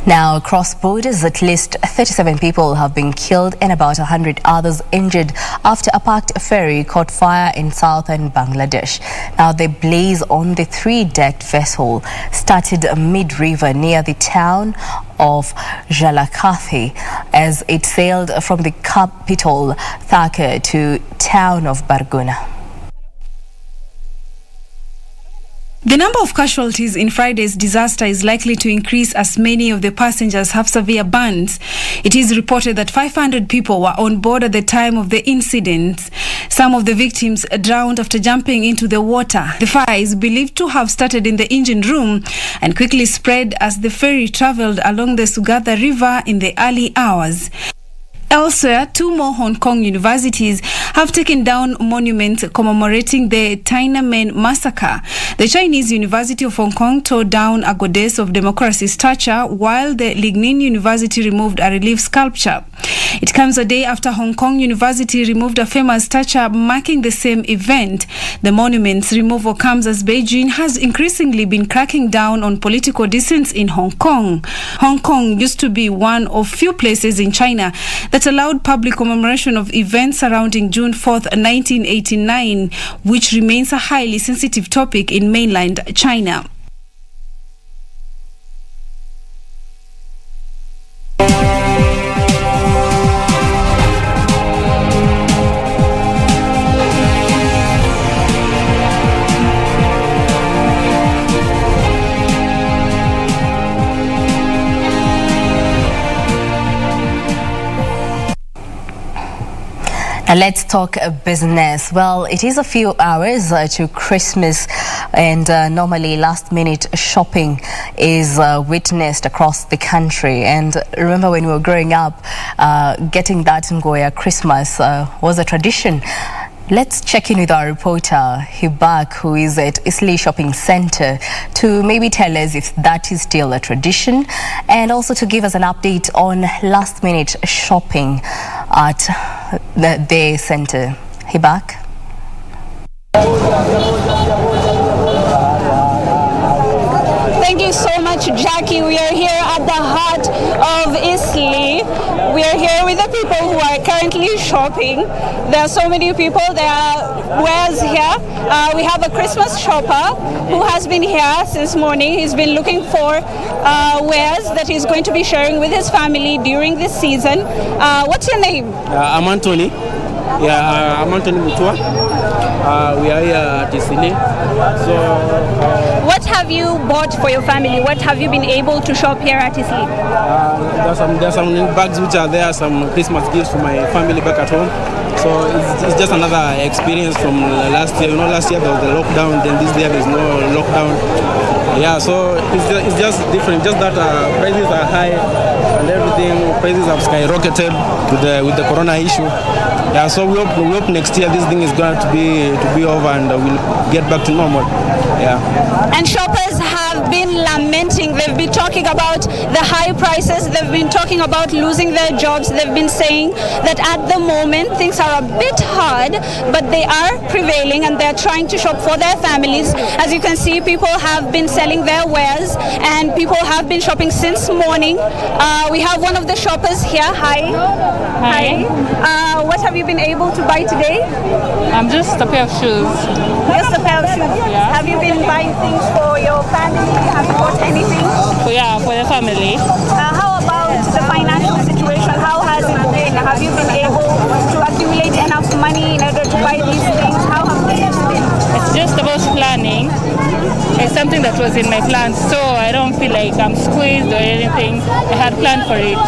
Now, across borders, at least 37 people have been killed and about 100 others injured after a parked ferry caught fire in southern Bangladesh. Now, the blaze on the 3-decked vessel started mid-river near the town of Jalakathi as it sailed from the capital Dhaka to town of Barguna. The number of casualties in Friday's disaster is likely to increase as many of the passengers have severe burns. It is reported that 500 people were on board at the time of the incident. Some of the victims drowned after jumping into the water. The fire is believed to have started in the engine room and quickly spread as the ferry traveled along the Sugatha River in the early hours. Elsewhere, 2 more Hong Kong universities have taken down monuments commemorating the Tiananmen massacre. The Chinese University of Hong Kong tore down a goddess of democracy statue, while the Lignin University removed a relief sculpture. It comes a day after Hong Kong University removed a famous statue marking the same event. The monument's removal comes as Beijing has increasingly been cracking down on political dissent in Hong Kong. Hong Kong used to be one of few places in China that allowed public commemoration of events surrounding June 4th, 1989, which remains a highly sensitive topic in mainland China. Let's talk business. Well, it is a few hours to Christmas, and normally last-minute shopping is witnessed across the country. And remember, when we were growing up, getting that Ngoya Christmas was a tradition. Let's check in with our reporter, Hibak, who is at Isli Shopping Center, to maybe tell us if that is still a tradition, and also to give us an update on last-minute shopping at the center. Hibak? Thank you so much, Jackie. We are here at the heart of Isli, we are here with the people who are currently shopping. There are so many people. There are wares here. We have a Christmas shopper who has been here since morning. He's been looking for wares that he's going to be sharing with his family during this season. What's your name? I'm Anthony. Yeah, I'm Anthony Mutua. We are here at Isili. So, what have you bought for your family? What have you been able to shop here at Isili? there's some bags which are there, some Christmas gifts for my family back at home. So it's just another experience from last year. You know, last year there was the lockdown, then this year there's no lockdown. Yeah, so it's just different. Just that prices are high and everything. Prices have skyrocketed with the corona issue. Yeah, so we hope next year this thing is going to be over and we'll get back to normal. Yeah. And shoppers have been lamenting. They've been talking about the high prices. They've been talking about losing their jobs. They've been saying that at the moment things are a bit hard, but they are prevailing and they're trying to shop for their families. As you can see, people have been selling their wares and people have been shopping since morning. We have one of the shoppers here. Hi. Hi. What have you been able to buy today? Just a pair of shoes. Just a pair of shoes? Yeah. Have you been buying things for your family? Have you bought anything? Yeah, for the family. How about the financial situation? How has it been? Have you been able to accumulate enough money in order to buy these things? How have things been? It's just about planning. It's something that was in my plans, so I don't feel like I'm squeezed or anything. I had planned for it.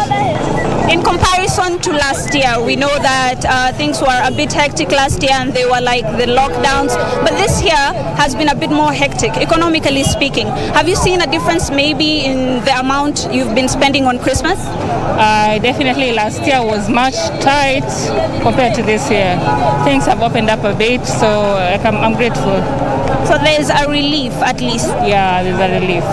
In comparison to last year, we know that things were a bit hectic last year and they were like the lockdowns, but this year has been a bit more hectic, economically speaking. Have you seen a difference maybe in the amount you've been spending on Christmas? Definitely last year was much tight compared to this year. Things have opened up a bit, so I'm grateful. So there's a relief at least? Yeah, there's a relief.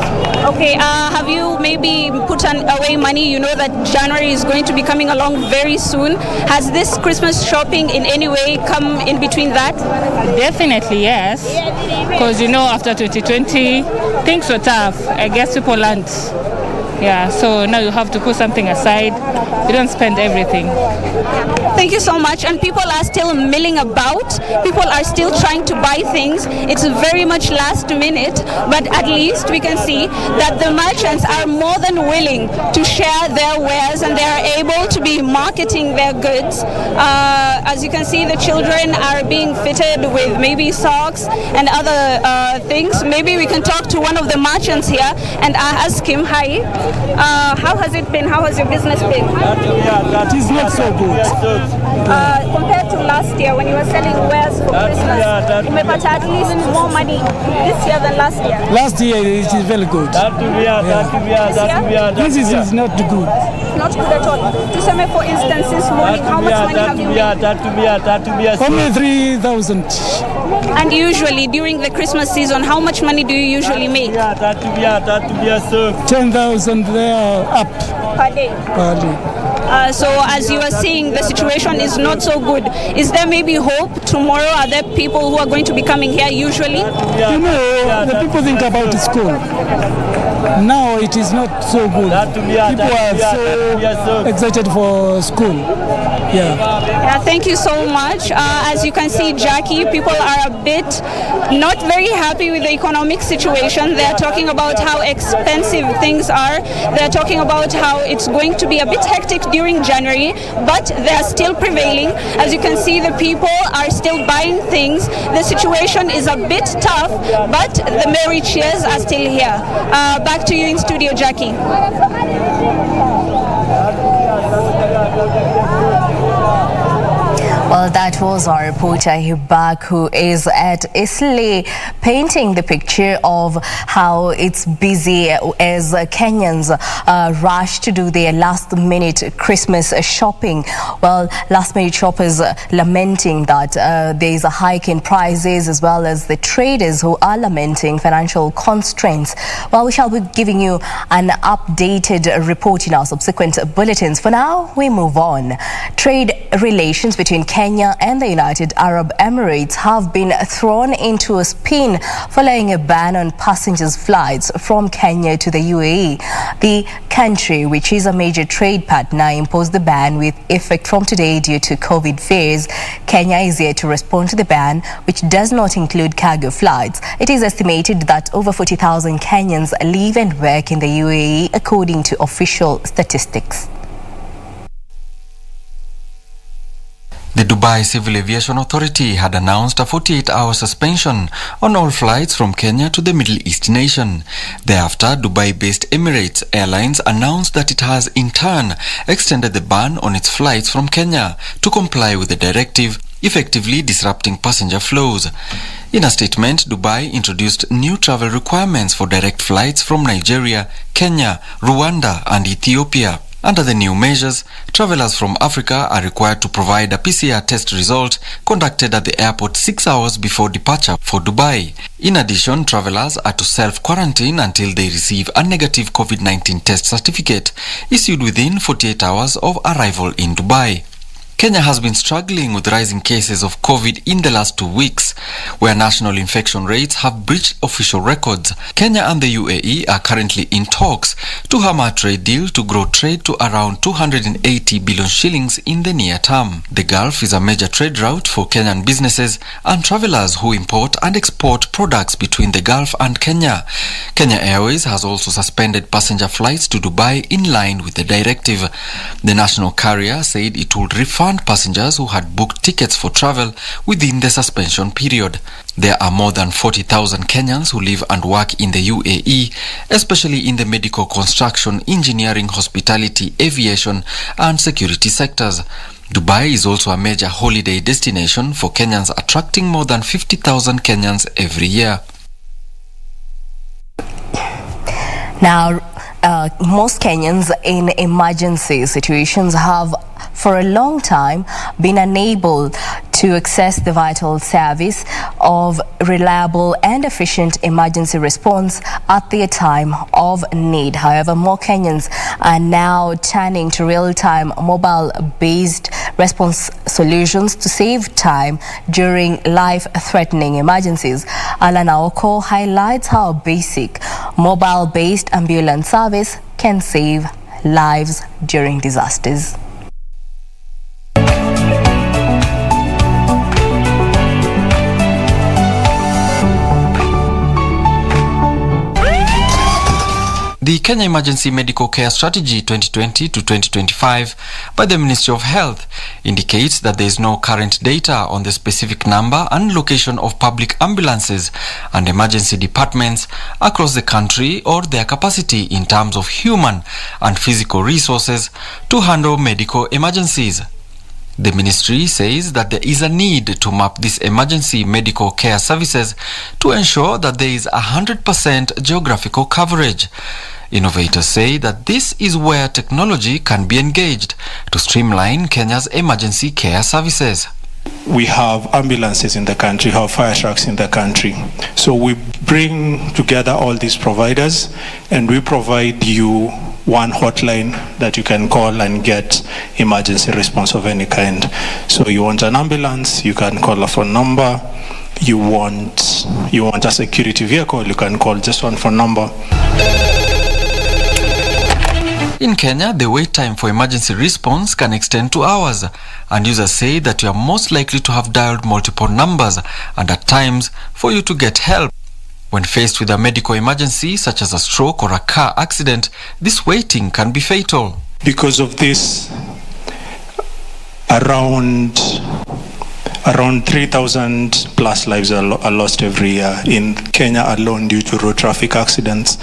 Okay, have you maybe put away money? You know that January is going to be coming along very soon. Has this Christmas shopping in any way come in between that? Definitely, yes. Because, you know, after 2020, things were tough. I guess people learned. Yeah, so now you have to put something aside. You don't spend everything. Thank you so much. And people are still milling about. People are still trying to buy things. It's very much last minute, but at least we can see that the merchants are more than willing to share their wares and they are able to be marketing their goods. As you can see, the children are being fitted with maybe socks and other things. Maybe we can talk to one of the merchants here and ask him, hi, how has it been? How has your business been? That is not so good. Compared to last year when you were selling wares for Christmas, you may put at least more money this year than last year. Last year it is very good. This is not good. Not good at all. To say, for instance, this morning, how much money have you made? Only 3,000. And usually during the Christmas season, how much money do you usually make? 10,000 there up. Per day? Per day. So as you are seeing, the situation is not so good. Is there maybe hope tomorrow? Are there people who are going to be coming here usually? You know, the people think about school. Now it is not so good. People are so excited for school. Yeah, thank you so much. As you can see, Jackie, people are a bit not very happy with the economic situation. They're talking about how expensive things are. They're talking about how it's going to be a bit hectic during January, but they're still prevailing. As you can see, the people are still buying things. The situation is a bit tough, but the merry cheers are still here. Back to you in studio, Jackie. Well, that was our reporter Hibak, who is at Isli, painting the picture of how it's busy as Kenyans rush to do their last-minute Christmas shopping. Well, last-minute shoppers lamenting that there is a hike in prices, as well as the traders who are lamenting financial constraints. Well, we shall be giving you an updated report in our subsequent bulletins. For now, we move on. Trade relations between Kenya and the United Arab Emirates have been thrown into a spin following a ban on passengers' flights from Kenya to the UAE. The country, which is a major trade partner, imposed the ban with effect from today due to COVID fears. Kenya is yet to respond to the ban, which does not include cargo flights. It is estimated that over 40,000 Kenyans live and work in the UAE, according to official statistics. The Dubai Civil Aviation Authority had announced a 48-hour suspension on all flights from Kenya to the Middle East nation. Thereafter, Dubai-based Emirates Airlines announced that it has in turn extended the ban on its flights from Kenya to comply with the directive, effectively disrupting passenger flows. In a statement, Dubai introduced new travel requirements for direct flights from Nigeria, Kenya, Rwanda and Ethiopia. Under the new measures, travelers from Africa are required to provide a PCR test result conducted at the airport 6 hours before departure for Dubai. In addition, travelers are to self-quarantine until they receive a negative COVID-19 test certificate issued within 48 hours of arrival in Dubai. Kenya has been struggling with rising cases of COVID in the last 2 weeks, where national infection rates have breached official records. Kenya and the UAE are currently in talks to hammer a trade deal to grow trade to around 280 billion shillings in the near term. The Gulf is a major trade route for Kenyan businesses and travelers who import and export products between the Gulf and Kenya. Kenya Airways has also suspended passenger flights to Dubai in line with the directive. The national carrier said it would refund passengers who had booked tickets for travel within the suspension period. There are more than 40,000 Kenyans who live and work in the UAE, especially in the medical, construction, engineering, hospitality, aviation and security sectors. Dubai is also a major holiday destination for Kenyans, attracting more than 50,000 Kenyans every year. Now, most Kenyans in emergency situations have for a long time been unable to access the vital service of reliable and efficient emergency response at their time of need. However, more Kenyans are now turning to real-time mobile-based response solutions to save time during life-threatening emergencies. Alan Aoko highlights how a basic mobile-based ambulance service can save lives during disasters. The Kenya Emergency Medical Care Strategy 2020 to 2025 by the Ministry of Health indicates that there is no current data on the specific number and location of public ambulances and emergency departments across the country or their capacity in terms of human and physical resources to handle medical emergencies. The ministry says that there is a need to map these emergency medical care services to ensure that there is 100% geographical coverage. Innovators say that this is where technology can be engaged to streamline Kenya's emergency care services. We have ambulances in the country, we have fire trucks in the country. So we bring together all these providers and we provide you one hotline that you can call and get emergency response of any kind. So you want an ambulance, you can call a phone number. You want a security vehicle, you can call just one phone number. In Kenya, the wait time for emergency response can extend to hours, and users say that you are most likely to have dialed multiple numbers and at times for you to get help. When faced with a medical emergency such as a stroke or a car accident, this waiting can be fatal. Because of this, around 3,000 plus lives are lost every year in Kenya alone due to road traffic accidents.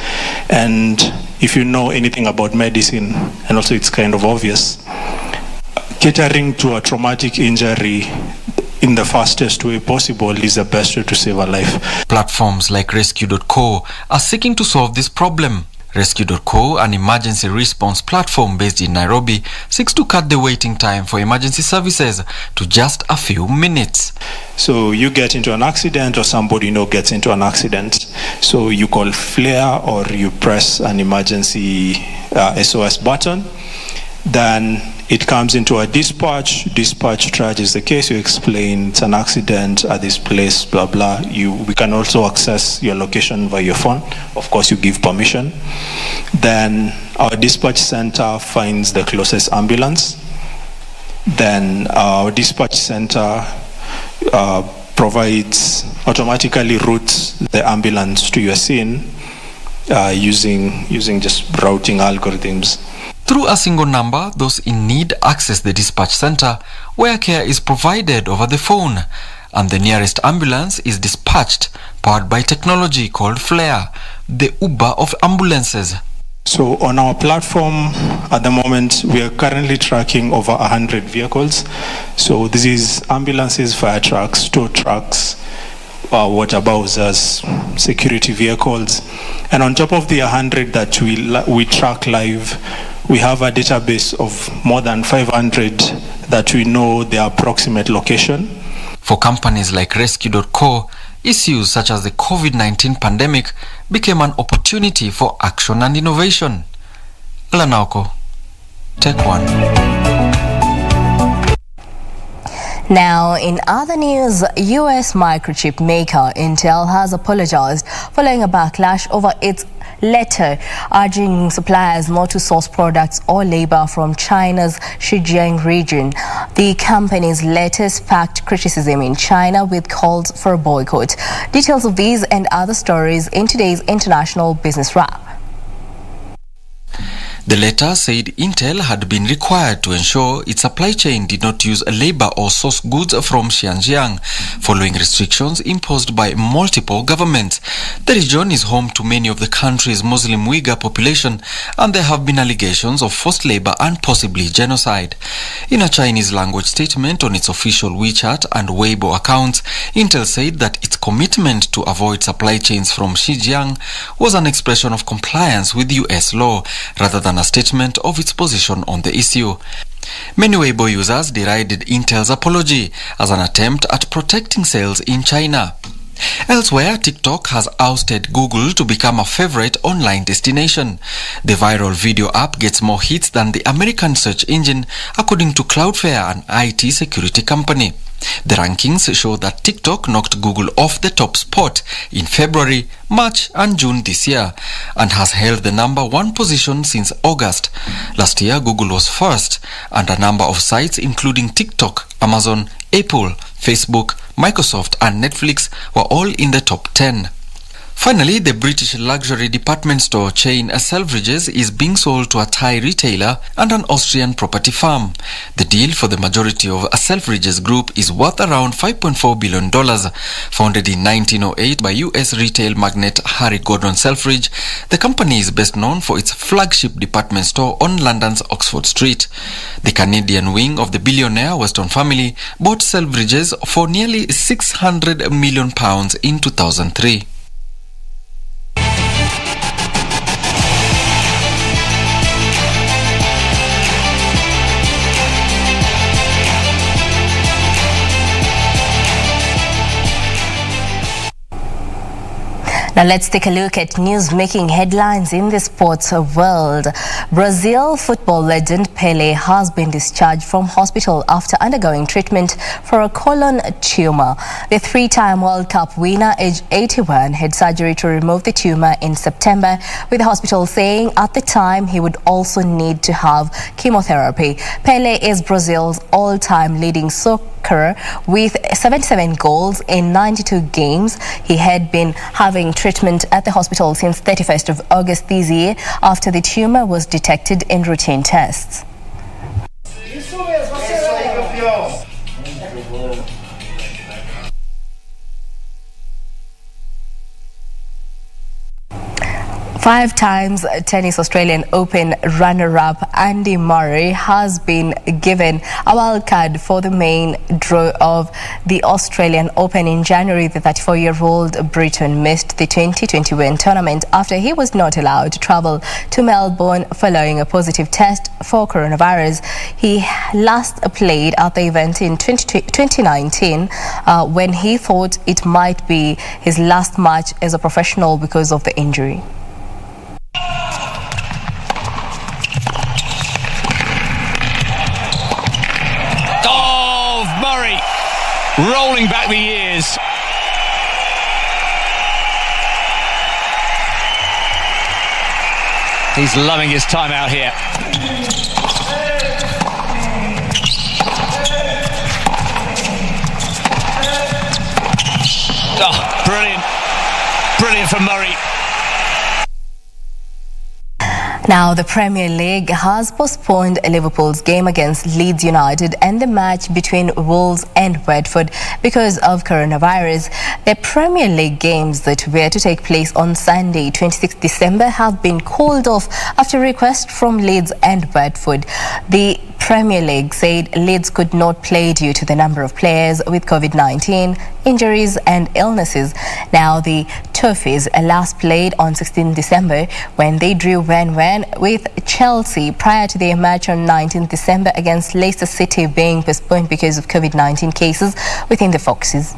And if you know anything about medicine, and also it's kind of obvious, catering to a traumatic injury in the fastest way possible is the best way to save a life. Platforms like Rescue.co are seeking to solve this problem. Rescue.co, an emergency response platform based in Nairobi, seeks to cut the waiting time for emergency services to just a few minutes. So you get into an accident or somebody you know gets into an accident. So you call FLAIR or you press an emergency SOS button Then it comes into a dispatch. Dispatch triages the case. You explain it's an accident at this place, blah blah. We can also access your location via your phone. Of course, you give permission. Then our dispatch center finds the closest ambulance. Then our dispatch center automatically routes the ambulance to your scene using just routing algorithms. Through a single number, those in need access the dispatch center, where care is provided over the phone, and the nearest ambulance is dispatched, powered by technology called Flare, the Uber of ambulances. So on our platform at the moment, we are currently tracking over 100 vehicles. So this is ambulances, fire trucks, tow trucks, water bowsers, security vehicles. And on top of the 100 that we track live, we have a database of more than 500 that we know their approximate location. For companies like Rescue.co, issues such as the COVID-19 pandemic became an opportunity for action and innovation. Lanauko, Take One. Now, in other news, US microchip maker Intel has apologized following a backlash over its letter urging suppliers not to source products or labor from China's Xinjiang region. The company's letter sparked criticism in China with calls for a boycott. Details of these and other stories in today's International Business Wrap. The letter said Intel had been required to ensure its supply chain did not use labor or source goods from Xinjiang, following restrictions imposed by multiple governments. The region is home to many of the country's Muslim Uyghur population, and there have been allegations of forced labor and possibly genocide. In a Chinese language statement on its official WeChat and Weibo accounts, Intel said that its commitment to avoid supply chains from Xinjiang was an expression of compliance with US law, rather than a statement of its position on the issue. Many Weibo users derided Intel's apology as an attempt at protecting sales in China. Elsewhere, TikTok has ousted Google to become a favorite online destination. The viral video app gets more hits than the American search engine, according to Cloudflare, an IT security company. The rankings show that TikTok knocked Google off the top spot in February, March and June this year, and has held the number one position since August. Last year, Google was first, and a number of sites including TikTok, Amazon, Apple, Facebook, Microsoft and Netflix were all in the top 10. Finally, the British luxury department store chain Selfridges is being sold to a Thai retailer and an Austrian property firm. The deal for the majority of Selfridges Group is worth around $5.4 billion. Founded in 1908 by US retail magnate Harry Gordon Selfridge, the company is best known for its flagship department store on London's Oxford Street. The Canadian wing of the billionaire Weston family bought Selfridges for nearly £600 million in 2003. Now let's take a look at news making headlines in the sports world. Brazil football legend Pele has been discharged from hospital after undergoing treatment for a colon tumor. The three-time World Cup winner, aged 81, had surgery to remove the tumor in September, with the hospital saying at the time he would also need to have chemotherapy. Pele is Brazil's all-time leading scorer with 77 goals in 92 games. He had been having treatment at the hospital since 31st of August this year after the tumor was detected in routine tests. 5 times tennis Australian Open runner-up Andy Murray has been given a wild card for the main draw of the Australian Open in January. The 34-year-old Briton missed the 2021 tournament after he was not allowed to travel to Melbourne following a positive test for coronavirus. He last played at the event in 2019 when he thought it might be his last match as a professional because of the injury. rolling back the years. He's loving his time out here. Oh, brilliant. Brilliant from Murray. Now, the Premier League has postponed Liverpool's game against Leeds United and the match between Wolves and Watford because of coronavirus. The Premier League games that were to take place on Sunday, 26 December, have been called off after request from Leeds and Watford. The Premier League said Leeds could not play due to the number of players with COVID-19, injuries and illnesses. Now, the Toffees last played on 16 December when they drew 1-1 with Chelsea prior to their match on 19 December against Leicester City being postponed because of COVID-19 cases within the Foxes.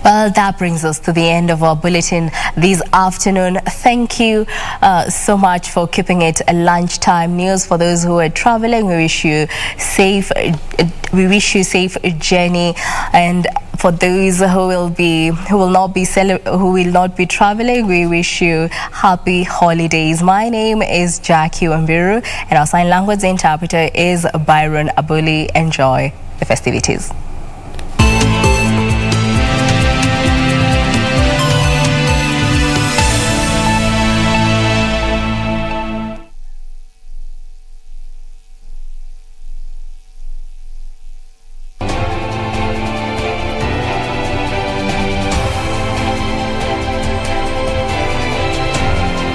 Well, that brings us to the end of our bulletin this afternoon. Thank you so much for keeping it a lunchtime news. For those who are traveling, we wish you safe journey, and for those who will not be traveling, we wish you happy holidays. My name is Jackie Wambiru, and our sign language interpreter is Byron Abuli. Enjoy the festivities.